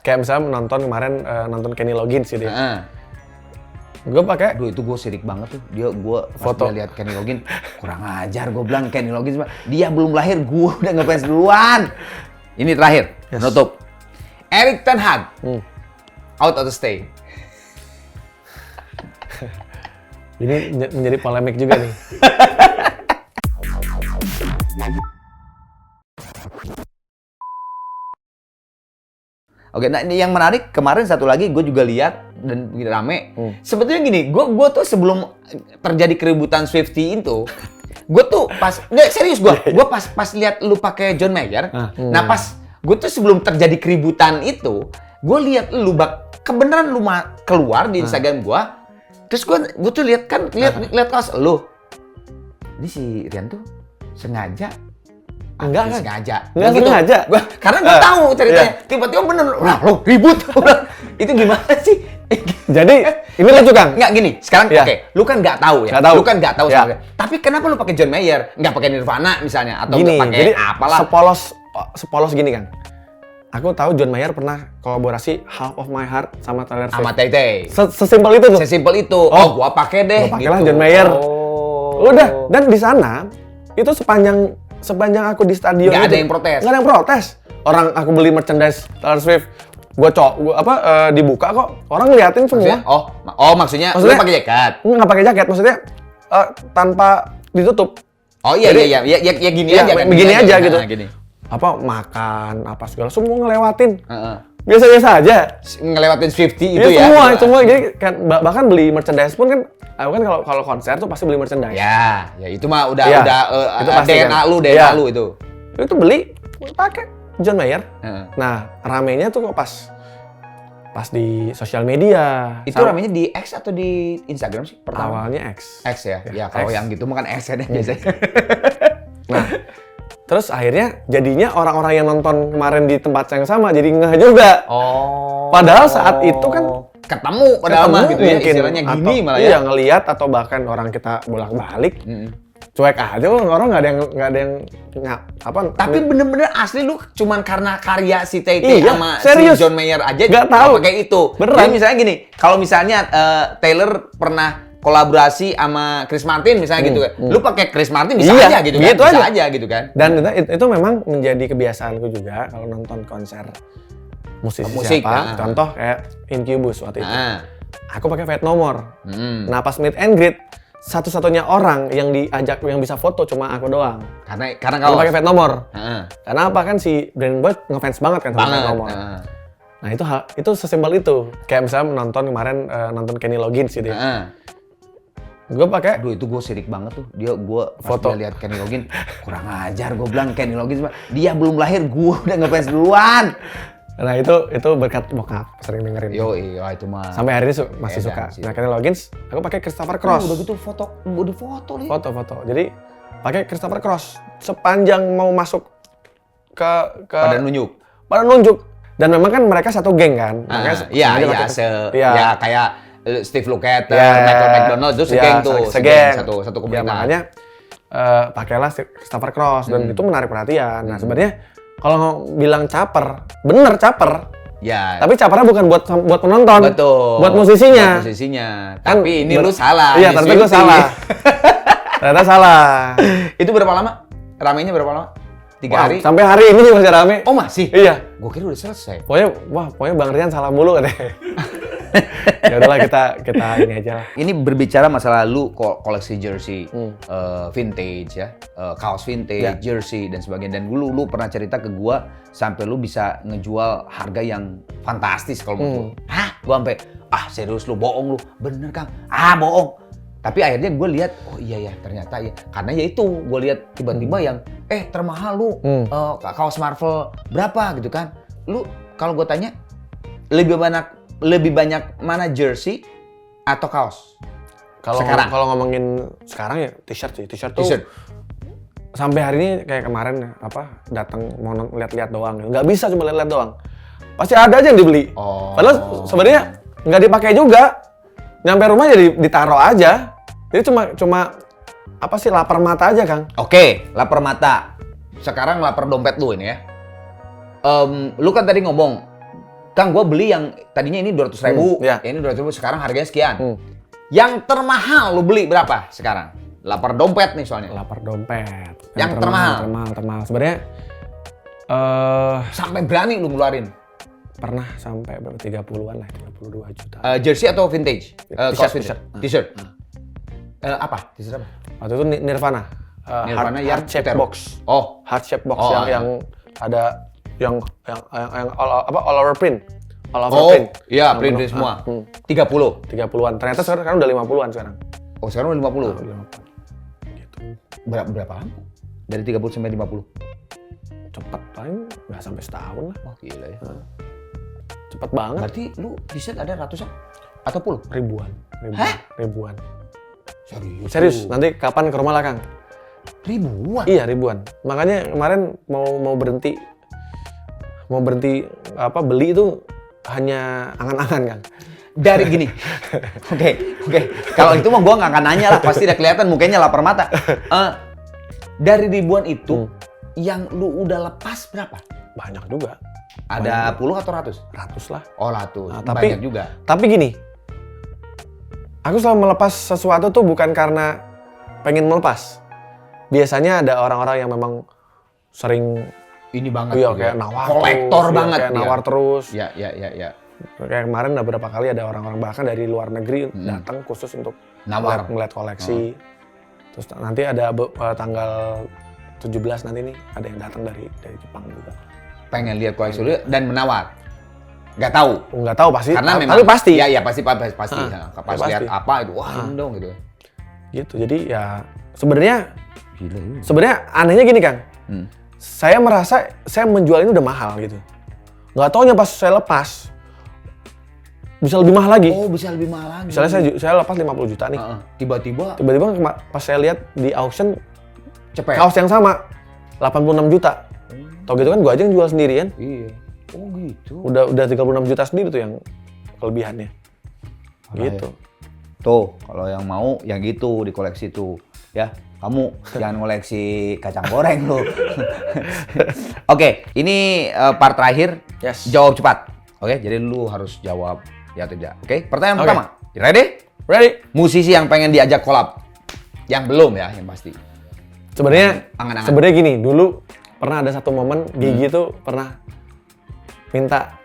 Kayak misalnya nonton Kenny Loggins gitu ya. Gue pakai. Duh, itu gue sirik banget tuh. Gue foto lihat Kenny Loggins, kurang ajar gue bilang Kenny Loggins. Dia belum lahir, gue udah ngefans duluan. Ini terakhir, nutup. Erik ten Hag, out of the stay. Ini menjadi polemik juga nih. Oke, nah ini yang menarik kemarin satu lagi gue juga lihat dan rame. Sebetulnya gini, gue tuh sebelum terjadi keributan Swiftie itu, gue tuh serius gue pas lihat lu pakai John Mayer. Nah pas gue tuh sebelum terjadi keributan itu, gue lihat lu kebenaran lu keluar di Instagram gue, terus gue tuh lihat kaos lu. Ini si Rian tuh sengaja. Enggak sengaja. Karena gue tahu ceritanya. Tiba-tiba bener, nah lo ribut. Itu gimana sih? Jadi ini lucu Kang. Nggak gini. Sekarang oke, lu kan nggak tahu ya. Lu kan nggak tahu sebenarnya. Tapi kenapa lu pakai John Mayer? Nggak pakai Nirvana misalnya atau nggak pakai apalah? Sepolos gini Kang. Aku tahu John Mayer pernah kolaborasi Half of My Heart sama Taylor Swift. Sama Tay-Tay. Sesimpel itu tuh. Sesimpel itu. Oh, gua pakai deh. Gua pakailah John Mayer. Udah. Dan di sana itu sepanjang aku di stadion nggak ada yang protes. Nggak ada yang protes. Orang aku beli merchandise Taylor Swift, dibuka kok. Orang ngeliatin semua. Maksudnya lu pakai jaket? Nggak pakai jaket, maksudnya tanpa ditutup. Oh iya. Ya gini aja kan. Begini aja gitu. Gini. Apa makan, apa segala semua ngelewatin. Biasa-biasa aja. Ngelewatin Swiftie itu ya. Semua. Jadi kan bahkan beli merchandise pun kan. Aku kan kalau konser tuh pasti beli merchandise. Ya itu mah udah itu pasti DNA kan. DNA lu itu. Itu beli, pakai John Mayer. Nah, ramenya tuh kok pas di sosial media. Itu ramenya di X atau di Instagram sih pertama? Awalnya X. X ya. Ya kalau yang gitu mah kan X ya biasanya. Nah, terus akhirnya jadinya orang-orang yang nonton kemarin di tempat yang sama jadi ngeh juga. Padahal saat itu kan ketemu padahal gitu ya, istilahnya gini malah ya. Iya, ngelihat atau bahkan orang kita bolak-balik. Cuek aja, orang nggak ada yang Tapi bener-bener asli lu cuman karena karya si Tay-Tay sama serius. si John Mayer aja nggak tahu pakai itu. Beneran. Jadi misalnya gini, kalau misalnya Taylor pernah kolaborasi sama Chris Martin misalnya gitu kan. Lu pakai Chris Martin bisa aja gitu kan. Bisa aja gitu kan. Dan itu memang menjadi kebiasaanku juga kalau nonton konser musik siapa. Contoh kayak Incubus waktu itu. Aku pakai Faith No More. Nah, pas meet and greet, satu-satunya orang yang diajak yang bisa foto cuma aku doang. Karena kalau pakai Faith No More. Karena apa kan si Brandon Boyd ngefans banget kan sama Faith No More. Nah, itu sesimpel itu. Kayak misalnya nonton Kenny Loggins gitu ya. Gue pakai. Duh, itu gue sirik banget tuh. Gue foto lihat Kenny Loggins, kurang ajar gue bilang Kenny Loggins. Dia belum lahir, gue udah ngefans duluan. Nah itu berkat bokap sering dengerin. Iya itu mah. Sampai hari ini masih suka. Nah, Kenny Loggins, aku pakai Christopher Cross. Udah gitu foto nih. Foto. Jadi pakai Christopher Cross sepanjang mau masuk ke pada nunjuk. Dan memang kan mereka satu geng kan. Iya kayak Steve Lukather, Michael McDonald itu segeng tuh, satu komunitas. Ya makanya pakailah Christopher Cross dan itu menarik perhatian. Nah sebenarnya kalau bilang bener caper. Ya. Tapi capernya bukan buat penonton. Betul. Buat musisinya. Tapi ini lu salah. Iya, ternyata gue salah. Ternyata salah. Itu berapa lama? Ramenya berapa lama? 3 hari? Sampai hari ini masih rame. Oh masih? Iya. Gue kira udah selesai. Pokoknya Bang Rian salah mulu katanya. Ya udahlah kita ini aja lah. Ini berbicara masalah lu koleksi jersey vintage ya, kaos vintage, jersey dan sebagainya. Dan lu pernah cerita ke gua sampai lu bisa ngejual harga yang fantastis kalau menurut lu. Hah? Gua sampai serius lu, bohong lu. Bener Kang. Bohong. Tapi akhirnya gue lihat, oh iya ya ternyata ya. Karena ya itu gue lihat tiba-tiba yang termahal lu kaos Marvel berapa gitu kan. Lu kalau gue tanya lebih banyak mana jersey atau kaos? Kalau ngomongin sekarang ya t-shirt sih. T-shirt tuh sampai hari ini kayak kemarin datang mau lihat-lihat doang. Nggak bisa cuma lihat-lihat doang. Pasti ada aja yang dibeli. Padahal sebenarnya nggak dipakai juga. Nyampe rumah jadi ditaruh aja. Jadi cuma lapar mata aja, Kang. Oke, lapar mata. Sekarang lapar dompet lu ini ya. Lu kan tadi ngomong Kang, gue beli yang tadinya ini 200.000, ya. ini 200.000, sekarang harganya sekian. Yang termahal lu beli berapa sekarang? Lapar dompet nih soalnya. Lapar dompet. Yang termahal. Termahal. Sebenarnya sampai berani lu ngeluarin. pernah sampai berapa 30-an lah, 32 juta. Jersey atau vintage? T-shirt. T-shirt. Apa? T-shirt apa? Waktu itu Nirvana. Nirvana yang heart shape putero. box. Oh, Heart shape box Oh, yang ada yang all over print. All over oh, print. iya, Yang print penuh. semua. 30. 30-an. Ternyata sekarang udah 50-an sekarang. Oh, sekarang udah 50. Udah 50. Gitu. Berapa lama? Dari 30 sampai 50? Cepet, paling nggak sampai setahun lah. Wah, gila ya. Cepet banget. Berarti lu t-shirt ada ratusan? Atau puluh? Ribuan. Hah? Ribuan. Serius? Nanti kapan ke rumah lah, Kang? Ribuan? Iya, ribuan. Makanya kemarin mau berhenti beli itu hanya angan-angan, Kang. Dari gini. Oke. Kalau itu mah gua nggak akan nanya lah, pasti udah kelihatan mukanya lapar mata. Dari ribuan itu, yang lu udah lepas berapa? Banyak juga. Ada puluh atau ratus? Ratus lah. Oh, ratus. Nah, Banyak juga. Tapi gini, aku selalu melepas sesuatu tuh bukan karena pengen melepas. Biasanya ada orang-orang yang memang sering Ini banget. iya, juga. kayak nawar kolektor terus, banget. kayak dia. nawar terus. Ya. Kayak kemarin beberapa kali ada orang-orang bahkan dari luar negeri datang khusus untuk Nawar. ngeliat koleksi. Terus nanti ada tanggal 17 nanti nih ada yang datang dari Jepang juga. Pengen lihat koleksi lu dan menawar. Nggak tahu. Nggak tahu pasti. Karena memang tapi pasti. Iya, pasti. Pas ya lihat pasti. apa itu, wah ini dong gitu. Gitu. Jadi ya sebenarnya Gila. sebenarnya anehnya gini, Kang. Saya merasa saya menjual ini udah mahal gitu. Nggak taunya pas saya lepas bisa lebih mahal lagi. Oh, bisa lebih mahal lagi. Misalnya saya lepas 50 juta nih. Tiba-tiba Pas saya lihat di auction cepet. kaos yang sama 86 juta. Tau gitu kan gua aja yang jual sendirian. Iya. Oh gitu. Udah 36 juta sendiri tuh yang kelebihannya. Gitu. Tuh, kalau yang mau yang gitu di koleksi tuh, ya. Kamu jangan ngoleksi kacang goreng lu. Oke, ini part terakhir. Yes. Jawab cepat. Oke, jadi lu harus jawab ya atau tidak. Oke, pertanyaan pertama. Ready? Ready? Musisi yang pengen diajak collab. Yang belum ya, yang pasti. Sebenarnya Angan-angan. sebenarnya gini, dulu pernah ada satu momen Gigi tuh pernah minta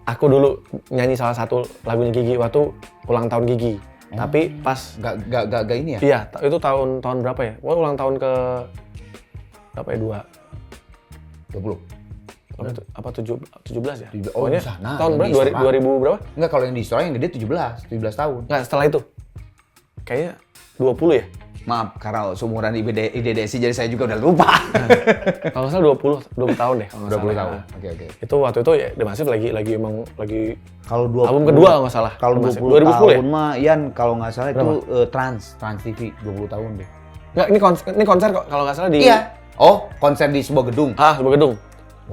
aku dulu nyanyi salah satu lagunya Gigi waktu ulang tahun Gigi. Tapi pas Gak ini ya? iya, itu tahun berapa ya? Wah, ulang tahun ke berapa ya? 20. Apa 17 ya? Oh, pokoknya sana, tahun yang berapa? 2000 berapa? Enggak, kalau yang di Istora yang gede 17 tahun. Enggak, setelah itu. Kayaknya 20 ya? Maaf, karena seumuran IDDSI jadi saya juga udah lupa. Kalau nggak salah 20 tahun deh. Kalau nggak 20 salah. tahun. Oke. Itu waktu itu ya The Massive lagi Kalau 20 album kedua kalau nggak salah. Kalau The Massive. 20 2010 tahun mah Ian kalau nggak salah itu Trans TV 20 tahun deh. Nggak, ini konser kok kalau nggak salah di Iya. Oh, konser di sebuah gedung. sebuah gedung.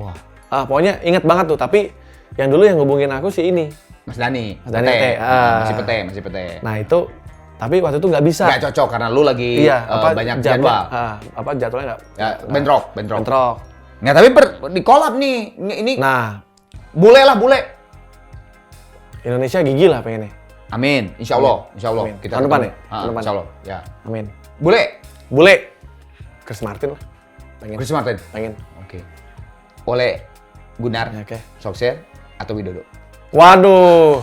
Wah. Pokoknya inget banget tuh, tapi yang dulu yang hubungin aku si ini. Mas Dani. Mas Dani Pete. Masih pete. Nah, itu tapi waktu itu nggak bisa. Nggak cocok karena lu lagi banyak jadwal. Jadwalnya nggak? Ya, bentrok. Nggak, tapi di collab nih. Ini Nah, bule. Indonesia Gigi lah pengennya. Amin. Insya Allah. Amin. Kita Tahun depan ketemu. ya? Tahun depan. Insya Allah. Ya. Amin. Bule. Chris Martin lah. Pengen. Chris Martin. Pengen. Oke. Oleh Gunar. Oke. Solskjaer atau Widodo? Waduh.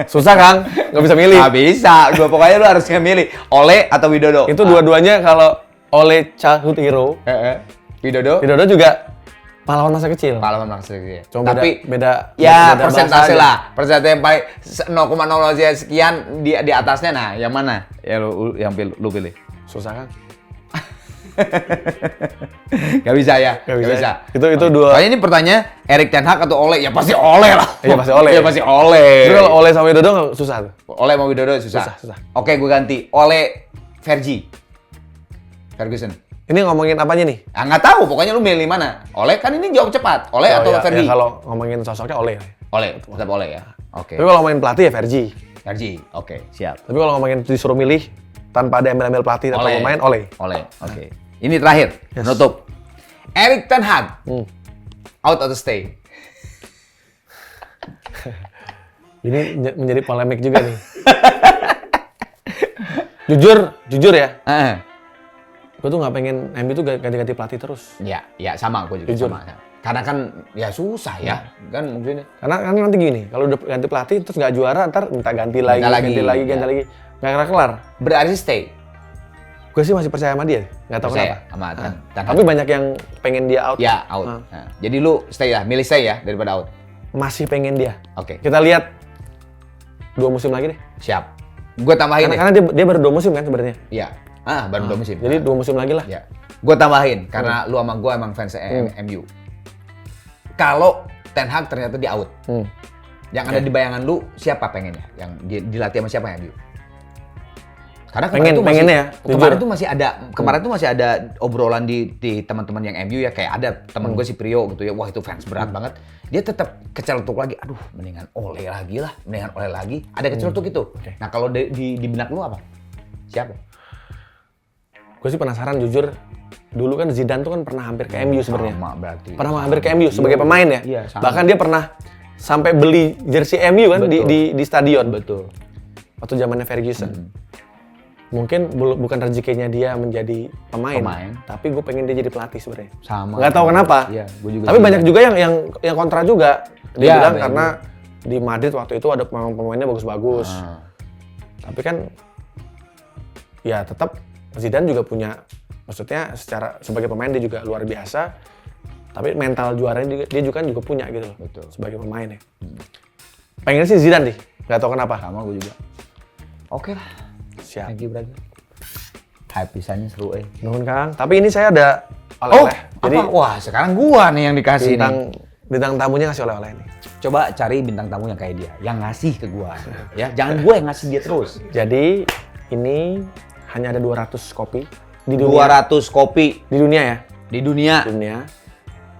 Susah, Kang. Nggak bisa milih. Nggak bisa. Pokoknya lu harus milih. Oleh atau Widodo? Itu dua-duanya kalau oleh childhood hero, Widodo? Widodo juga pahlawan masa kecil. Pahlawan maksudnya. Cuma tapi beda ya beda persentase bahasa lah. Persentase yang paling 0,00 sekian di atasnya. Nah, yang mana? Ya lu pilih. Susah, Kang. Gak bisa ya? Gak bisa. Itu dua. Soalnya ini pertanyaan Erik ten Hag atau Ole? Ya pasti Ole lah. Iya, pasti Ole. Ya pasti Ole. Itu kalau oleh sama Widodo nggak susah tuh. Ole mau Widodo susah. Susah. Oke, gue ganti. Ole Ferguson. Ini ngomongin apanya nih? Nggak tahu, pokoknya lu milih mana. Ole kan ini jawab cepat. Ole atau Fergie? Ya, kalau ngomongin sosoknya Ole. Ole, tetap Ole ya. Oke. Tapi kalau ngomongin pelatih ya Fergie. Oke, siap. Tapi kalau ngomongin disuruh milih tanpa ada embel-embel pelatih atau pemain Ole. Oke. Ini terakhir, nutup. Erik ten Hag, out atau stay? Ini menjadi polemik juga nih. jujur ya. Gue tuh nggak pengen MU tuh ganti-ganti pelatih terus. Ya sama gue juga Jujur. sama. Karena kan ya susah ya, kan mungkin. Karena nanti gini, kalau udah ganti pelatih terus nggak juara, ntar minta ganti lagi, ganti lagi, nggak kelar. Berarti stay. Gue sih masih percaya sama dia, nggak tahu Percaya kenapa. sama Tapi banyak yang pengen dia out. Ya out. Nah, jadi lu stay ya, milih stay ya daripada out. Masih pengen dia. Oke. Kita lihat 2 musim lagi deh. Siap. Gue tambahin karena dia baru 2 musim kan sebenarnya. Iya. Baru 2 musim. Jadi 2 musim lagi lah. Ya. Gue tambahin karena lu sama gue emang fans MU. Kalau Ten Hag ternyata di out, yang ada di bayangan lu siapa pengennya? Yang dilatih sama siapa ya MU? Karena kemarin tuh masih ada obrolan di teman-teman yang MU ya, kayak ada teman gue si Prio gitu ya, wah itu fans berat banget. Dia tetap keceletuk lagi, aduh mendingan Ole lagi lah, ada keceletuk itu. Nah kalau di benak lu apa? Siapa? Gue sih penasaran jujur. Dulu kan Zidane tuh kan pernah hampir ke MU sebenarnya. Pernah hampir ke MU sebagai pemain ya. Iya, bahkan dia pernah sampai beli jersey MU kan di stadion. Betul. Waktu zamannya Ferguson. Mungkin bukan rezekinya dia menjadi pemain. Tapi gue pengen dia jadi pelatih sebenarnya. Sama. Nggak tahu kenapa. Iya, gue juga. Tapi banyak juga yang kontra juga. Dia bilang karena juga. Di Madrid waktu itu ada pemainnya bagus-bagus. Tapi kan ya tetap Zidane juga punya, maksudnya sebagai pemain dia juga luar biasa, tapi mental juaranya dia juga punya gitu loh. Betul. Sebagai pemain ya. Pengen sih Zidane nih, nggak tahu kenapa. Sama gue juga. Oke lah. Siap. Thank you brother. Hype pisannya seru Nuhun Kang. Tapi ini saya ada oleh-oleh. Jadi wah sekarang gua nih yang dikasih bintang tamunya ngasih oleh-oleh nih. Coba cari bintang tamu yang kayak dia, yang ngasih ke gua. Ya, jangan gua yang ngasih dia terus. Jadi ini hanya ada 200 kopi di dunia. 200 kopi di dunia ya? Di dunia.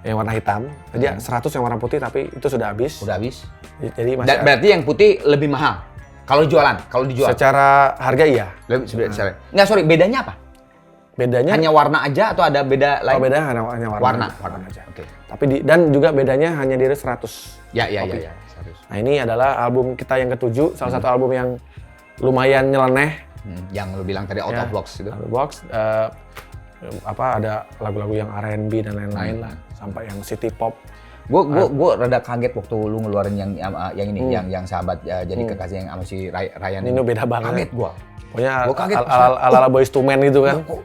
Yang warna hitam. Tadi 100 yang warna putih tapi itu sudah habis. Udah habis. Jadi masih berarti yang putih lebih mahal. Kalau dijual. Secara harga iya. Nggak, sorry, bedanya apa? Bedanya hanya warna aja atau ada beda lain? Oh, bedanya hanya warna aja. Oke. Tapi dan juga bedanya hanya di 100. Ya. 100. Nah, ini adalah album kita yang ke-7, salah satu album yang lumayan nyeleneh. Yang lu bilang tadi out of box itu. Out of box, ada lagu-lagu yang R&B dan lain-lain lah, sampai yang city pop. Gue rada kaget waktu lu ngeluarin yang ini, yang sahabat jadi kekasih yang sama si Ryan. Ini beda banget. Kaget gue. Pokoknya ala Boyz II Men gitu kan. Kok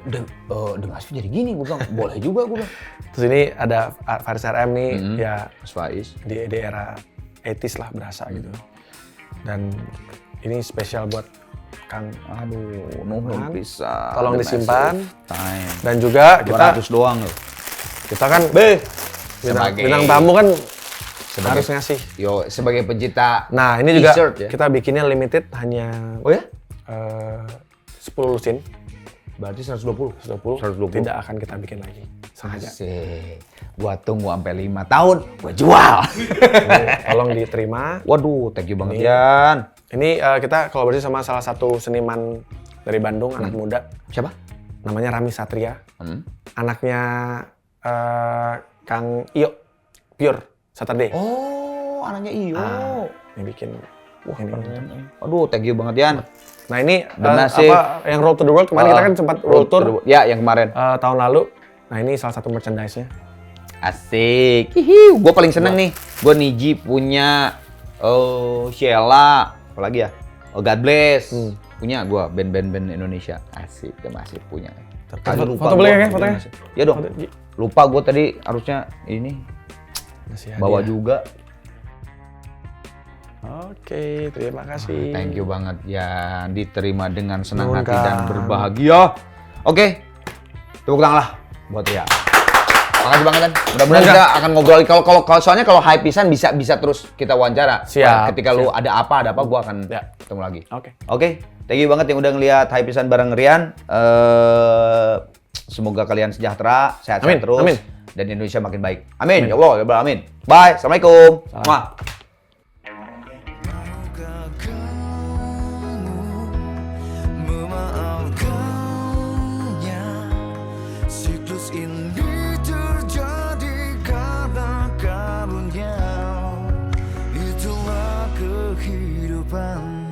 The Masif jadi gini? Gue bilang, boleh juga gue bilang. Terus ini ada Faris RM nih, ya Faiz. Di era 80s lah berasa gitu. Dan ini spesial buat Kang. Aduh, nuhun bisa. Tolong disimpan. Dan juga kita 200 doang loh. Kita kan bintang tamu kan harus ngasih. Yo, sebagai pencinta. Nah, ini juga ya? kita bikinnya limited hanya 10 lusin. Berarti 120. 120. Tidak akan kita bikin lagi. Sengaja. Asik. Gua tunggu sampai 5 tahun, gua jual. Tolong diterima. Waduh, thank you banget Yan. Ini kita kolaborasi sama salah satu seniman dari Bandung, anak muda. Siapa? Namanya Rami Satria. Anaknya Kang Iyo, Pure Saturday. Oh, anaknya Iyo. Yang bikin. Wah, aduh, thank you banget Yan. Nah ini yang Road to the World kemarin kita kan sempat Road Tour. Ya, yang kemarin. Tahun lalu. Nah ini salah satu merchandise-nya. Asik. Gue paling seneng nih. Gue Niji punya Sheila, apalagi ya? God Bless. Punya gue band-band Indonesia. Asik, dia masih punya. Foto boleh ya fotonya? Ya dong. Lupa gue tadi harusnya ini bawa juga. Oke, terima kasih. Thank you banget ya, diterima dengan senang hati dan berbahagia. Oke, tepuk tangan lah buat Ria. Makasih banget kan. Mudah-mudahan kita akan ngobrol. Kalau soalnya kalau hype pisan bisa terus kita wawancara. Siap. Ketika lu ada apa gua akan ketemu lagi. Oke. Thank you banget yang udah ngelihat hype pisan bareng Rian. Semoga kalian sejahtera, sehat-sehat terus. Amin. Dan Indonesia makin baik. Amin. Ya Allah, ya Allah, amin. Bye. Assalamualaikum. Salam. Siklus ini terjadi karena karunia. Itulah kehidupan